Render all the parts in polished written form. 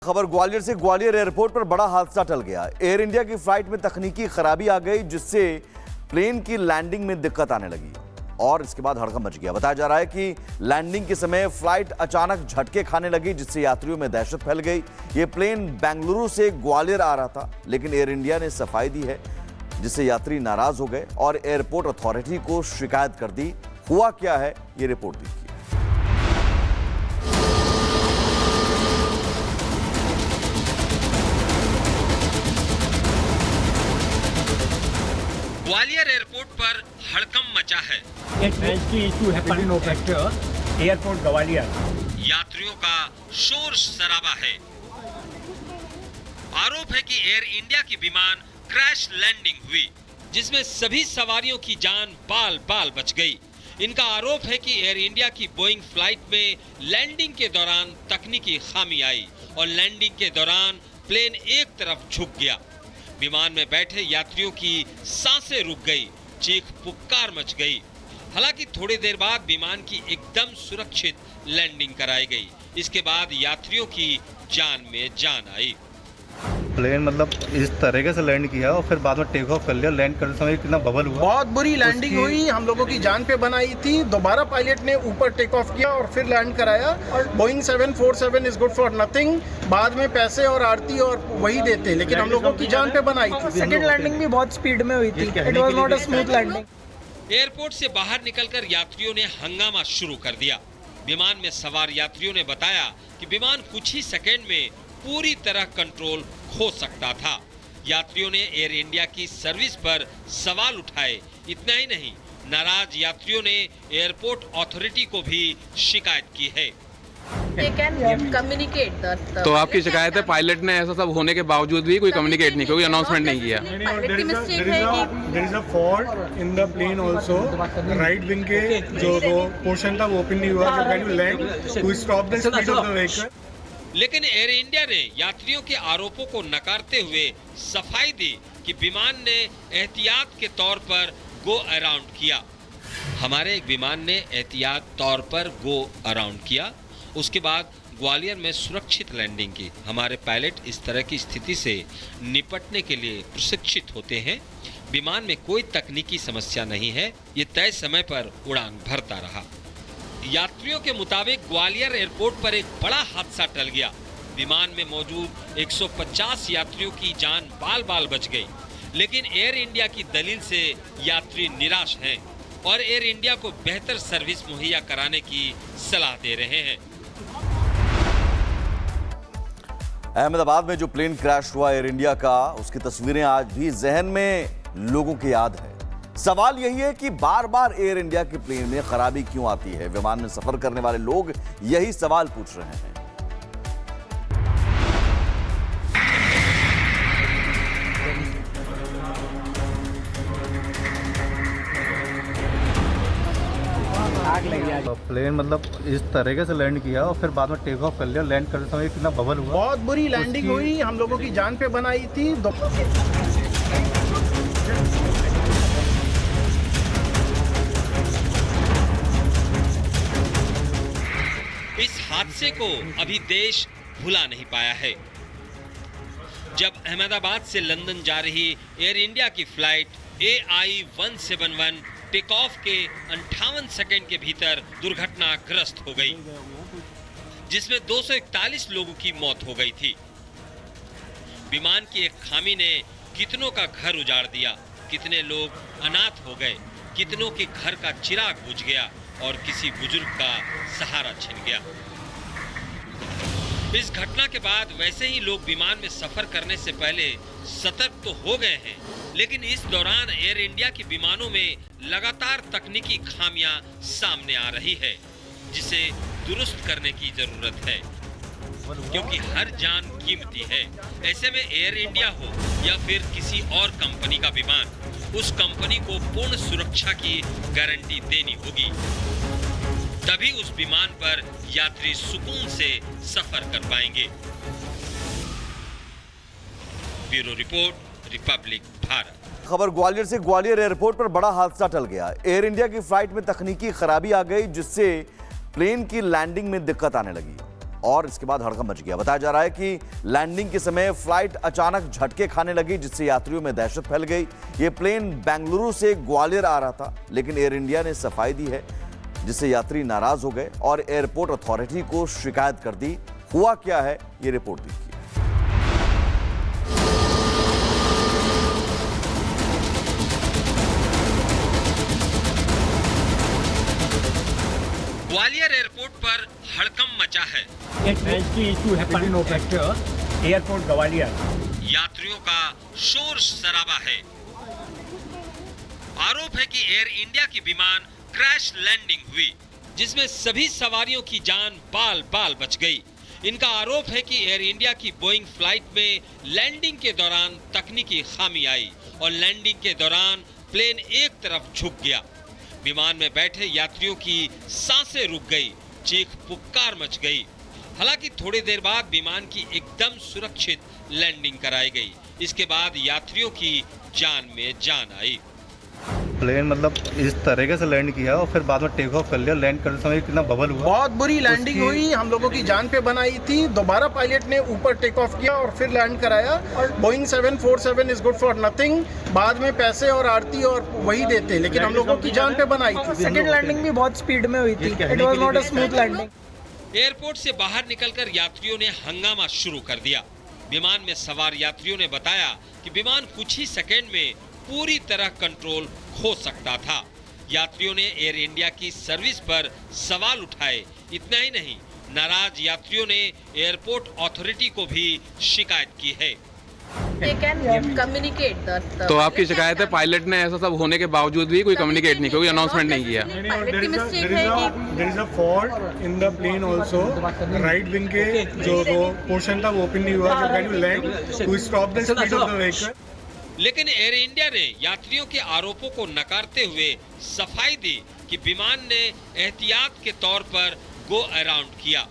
खबर ग्वालियर से। ग्वालियर एयरपोर्ट पर बड़ा हादसा टल गया। एयर इंडिया की फ्लाइट में तकनीकी खराबी आ गई, जिससे प्लेन की लैंडिंग में दिक्कत आने लगी और इसके बाद हड़कंप मच गया। बताया जा रहा है कि लैंडिंग के समय फ्लाइट अचानक झटके खाने लगी, जिससे यात्रियों में दहशत फैल गई। ये प्लेन बेंगलुरु से ग्वालियर आ रहा था, लेकिन एयर इंडिया ने सफाई दी है, जिससे यात्री नाराज हो गए और एयरपोर्ट अथॉरिटी को शिकायत कर दी। हुआ क्या है, ये रिपोर्ट देखिए। ग्वालियर एयरपोर्ट पर हड़कंप मचा है। एयरपोर्ट ग्वालियर। यात्रियों का शोर शराबा है। आरोप है कि एयर इंडिया की विमान क्रैश लैंडिंग हुई, जिसमें सभी सवारियों की जान बाल बाल बच गई। इनका आरोप है कि एयर इंडिया की बोइंग फ्लाइट में लैंडिंग के दौरान तकनीकी खामी आई और लैंडिंग के दौरान प्लेन एक तरफ झुक गया। विमान में बैठे यात्रियों की सांसें रुक गई, चीख पुकार मच गई। हालांकि थोड़ी देर बाद विमान की एकदम सुरक्षित लैंडिंग कराई गई। इसके बाद यात्रियों की जान में जान आई। प्लेन इस तरीके से लैंड किया और फिर बाद में टेक ऑफ कर लिया। लैंड करते समय कितना बबल हुआ, बहुत बुरी लैंडिंग हुई, हम लोगों की जान पे बनाई थी। दोबारा पायलट ने ऊपर टेक ऑफ किया और फिर लैंड कराया। Boeing 747 is good for nothing. बाद में पैसे और आरती और वही देते, लेकिन हम लोगों की जान पे बनाई थी। सेकंड लैंडिंग भी बहुत स्पीड में हुई थी। It was not a smooth landing. Airport से बाहर निकलकर यात्रियों ने हंगामा शुरू कर दिया। विमान में सवार यात्रियों ने बताया कि विमान कुछ ही सेकंड में पूरी तरह कंट्रोल खो सकता था। यात्रियों ने एयर इंडिया की सर्विस पर सवाल उठाए। इतना ही नहीं, नाराज यात्रियों ने एयरपोर्ट अथॉरिटी को भी शिकायत की है। तो आपकी शिकायत है पायलट ने ऐसा सब होने के बावजूद भी कोई कम्युनिकेट नहीं, कोई अनाउंसमेंट नहीं किया। There is a fault in the plane also. Right wing के जो पोर्शन था वो ओपन नहीं हुआ to land to stop the speed of the vehicle. लेकिन एयर इंडिया ने यात्रियों के आरोपों को नकारते हुए सफाई दी कि विमान ने एहतियात के तौर पर गो अराउंड किया। हमारे एक विमान ने एहतियात तौर पर गो अराउंड किया, उसके बाद ग्वालियर में सुरक्षित लैंडिंग की। हमारे पायलट इस तरह की स्थिति से निपटने के लिए प्रशिक्षित होते हैं। विमान में कोई तकनीकी समस्या नहीं है, ये तय समय पर उड़ान भरता रहा। यात्रियों के मुताबिक ग्वालियर एयरपोर्ट पर एक बड़ा हादसा टल गया। विमान में मौजूद 150 यात्रियों की जान बाल बाल बच गई, लेकिन एयर इंडिया की दलील से यात्री निराश हैं और एयर इंडिया को बेहतर सर्विस मुहैया कराने की सलाह दे रहे हैं। अहमदाबाद में जो प्लेन क्रैश हुआ एयर इंडिया का, उसकी तस्वीरें आज भी जहन में लोगों की याद है। सवाल यही है कि बार बार एयर इंडिया के प्लेन में खराबी क्यों आती है। विमान में सफर करने वाले लोग यही सवाल पूछ रहे हैं। प्लेन इस तरीके से लैंड किया और फिर बाद में टेक ऑफ कर लिया। लैंड करते समय कितना बबल हुआ, बहुत बुरी लैंडिंग हुई, हम लोगों की जान पे बनाई थी। इस हादसे को अभी देश भुला नहीं पाया है। जब अहमदाबाद से लंदन जा रही एयर इंडिया की फ्लाइट AI-171 टेक ऑफ के 58 सेकंड के भीतर दुर्घटनाग्रस्त हो गई, जिसमें 241 लोगों की मौत हो गई थी। विमान की एक खामी ने कितनों का घर उजाड़ दिया, कितने लोग अनाथ हो गए, कितनों के घर का चिराग बुझ गया और किसी बुजुर्ग का सहारा छिन गया। इस घटना के बाद वैसे ही लोग विमान में सफर करने से पहले सतर्क तो हो गए हैं, लेकिन इस दौरान एयर इंडिया के विमानों में लगातार तकनीकी खामियां सामने आ रही है, जिसे दुरुस्त करने की जरूरत है, क्योंकि हर जान कीमती है। ऐसे में एयर इंडिया हो या फिर किसी और कंपनी का विमान, उस कंपनी को पूर्ण सुरक्षा की गारंटी देनी होगी, तभी उस विमान पर यात्री सुकून से सफर कर पाएंगे। Bureau report, Republic Bharat. खबर ग्वालियर से। ग्वालियर एयरपोर्ट पर बड़ा हादसा टल गया। एयर इंडिया की फ्लाइट में तकनीकी खराबी आ गई, जिससे प्लेन की लैंडिंग में दिक्कत आने लगी और इसके बाद हड़कंप मच गया। बताया जा रहा है कि लैंडिंग के समय फ्लाइट अचानक झटके खाने लगी, जिससे यात्रियों में दहशत फैल गई। ये प्लेन बेंगलुरु से ग्वालियर आ रहा था, लेकिन एयर इंडिया ने सफाई दी है, जिससे यात्री नाराज हो गए और एयरपोर्ट अथॉरिटी को शिकायत कर दी। हुआ क्या है, ये रिपोर्ट देखिए। ग्वालियर एयरपोर्ट पर हड़कंप मचा है। एयरपोर्ट ग्वालियर। यात्रियों का शोर शराबा है। आरोप है कि एयर इंडिया की विमान क्रैश लैंडिंग हुई, जिसमें सभी सवारियों की जान बाल बाल बच गई। इनका आरोप है कि एयर इंडिया की बोइंग फ्लाइट में लैंडिंग के दौरान तकनीकी खामी आई और लैंडिंग के दौरान प्लेन एक तरफ झुक गया। विमान में बैठे यात्रियों की सांसें रुक गई, चीख पुकार मच गई। हालांकि थोड़ी देर बाद विमान की एकदम सुरक्षित लैंडिंग कराई गई। इसके बाद यात्रियों की जान में जान आई। प्लेन मतलब इस तरीके से लैंड किया और फिर बाद में टेक ऑफ कर लिया। लैंड करते समय कितना बबल हुआ, बहुत बुरी लैंडिंग हुई, हम लोगों की जान पे बनाई थी। दोबारा पायलट ने ऊपर टेक ऑफ किया और फिर लैंड कराया। Boeing 747 is good for nothing. बाद में पैसे और आरती और वही देते, लेकिन हम लोगों की जान पे बनाई थी। सेकंड लैंडिंग भी बहुत स्पीड में हुई थी। It was not a smooth landing. Airport से बाहर निकलकर यात्रियों ने हंगामा शुरू कर दिया। विमान में सवार यात्रियों ने बताया कि विमान कुछ ही सेकंड में पूरी तरह कंट्रोल खो सकता था। यात्रियों ने एयर इंडिया की सर्विस पर सवाल उठाए। इतना ही नहीं, नाराज यात्रियों ने एयरपोर्ट अथॉरिटी को भी शिकायत की है। तो आपकी शिकायत है पायलट ने ऐसा सब होने के बावजूद भी कोई कम्युनिकेट नहीं, कोई अनाउंसमेंट नहीं किया। There is a fault in the plane also. Right wing के जो पोर्शन था वो ओपन नहीं हुआ जब when you land to stop the speed of the vehicle. लेकिन एयर इंडिया ने यात्रियों के आरोपों को नकारते हुए सफाई दी कि विमान ने एहतियात के तौर पर गो अराउंड किया।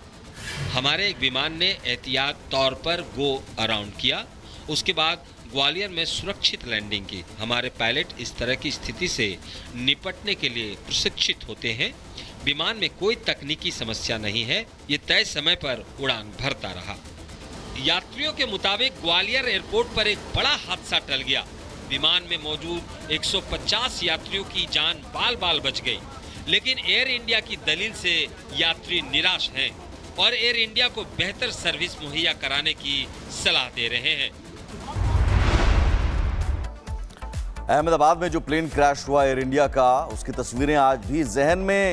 हमारे एक विमान ने एहतियात तौर पर गो अराउंड किया, उसके बाद ग्वालियर में सुरक्षित लैंडिंग की। हमारे पायलट इस तरह की स्थिति से निपटने के लिए प्रशिक्षित होते हैं। विमान में कोई तकनीकी समस्या नहीं है, ये तय समय पर उड़ान भरता रहा। यात्रियों के मुताबिक ग्वालियर एयरपोर्ट पर एक बड़ा हादसा टल गया। विमान में मौजूद 150 यात्रियों की जान बाल बाल बच गई, लेकिन एयर इंडिया की दलील से यात्री निराश हैं और एयर इंडिया को बेहतर सर्विस मुहैया कराने की सलाह दे रहे हैं। अहमदाबाद में जो प्लेन क्रैश हुआ एयर इंडिया का, उसकी तस्वीरें आज भी जहन में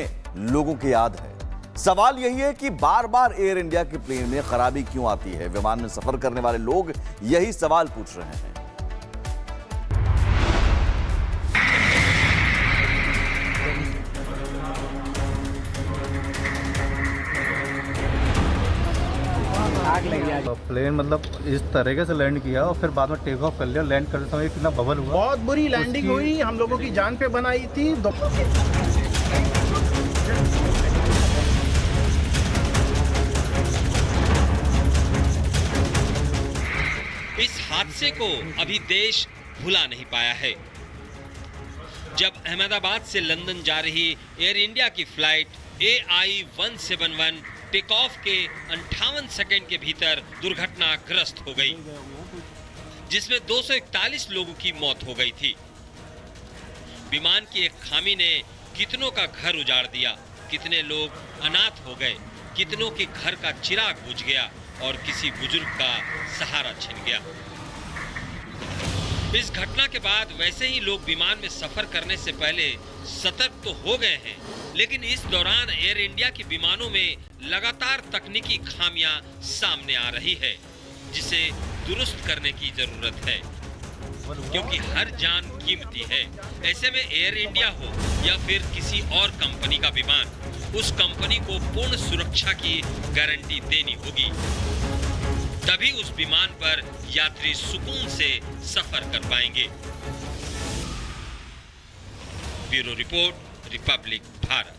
लोगों के याद है। सवाल यही है कि बार बार एयर इंडिया के प्लेन में खराबी क्यों आती है। विमान में सफर करने वाले लोग यही सवाल पूछ रहे हैं। प्लेन मतलब इस तरीके से लैंड किया और फिर बाद में टेक ऑफ कर लिया। लैंड करते समय कितना बबल हुआ, बहुत बुरी लैंडिंग हुई, हम लोगों की जान पे बनाई थी। इस हादसे को अभी देश भुला नहीं पाया है। जब अहमदाबाद से लंदन जा रही एयर इंडिया की फ्लाइट AI-171 टेक ऑफ के 58 सेकंड के भीतर दुर्घटनाग्रस्त हो गई, जिसमें 241 लोगों की मौत हो गई थी। विमान की एक खामी ने कितनों का घर उजाड़ दिया, कितने लोग अनाथ हो गए, कितनों के घर का चिराग बुझ गया और किसी बुजुर्ग का सहारा छिन गया। इस घटना के बाद वैसे ही लोग विमान में सफर करने से पहले सतर्क तो हो गए हैं, लेकिन इस दौरान एयर इंडिया के विमानों में लगातार तकनीकी खामियां सामने आ रही है, जिसे दुरुस्त करने की जरूरत है, क्योंकि हर जान कीमती है। ऐसे में एयर इंडिया हो या फिर किसी और कंपनी का विमान, उस कंपनी को पूर्ण सुरक्षा की गारंटी देनी होगी, तभी उस विमान पर यात्री सुकून से सफर कर पाएंगे। Bureau report, Republic Bharat.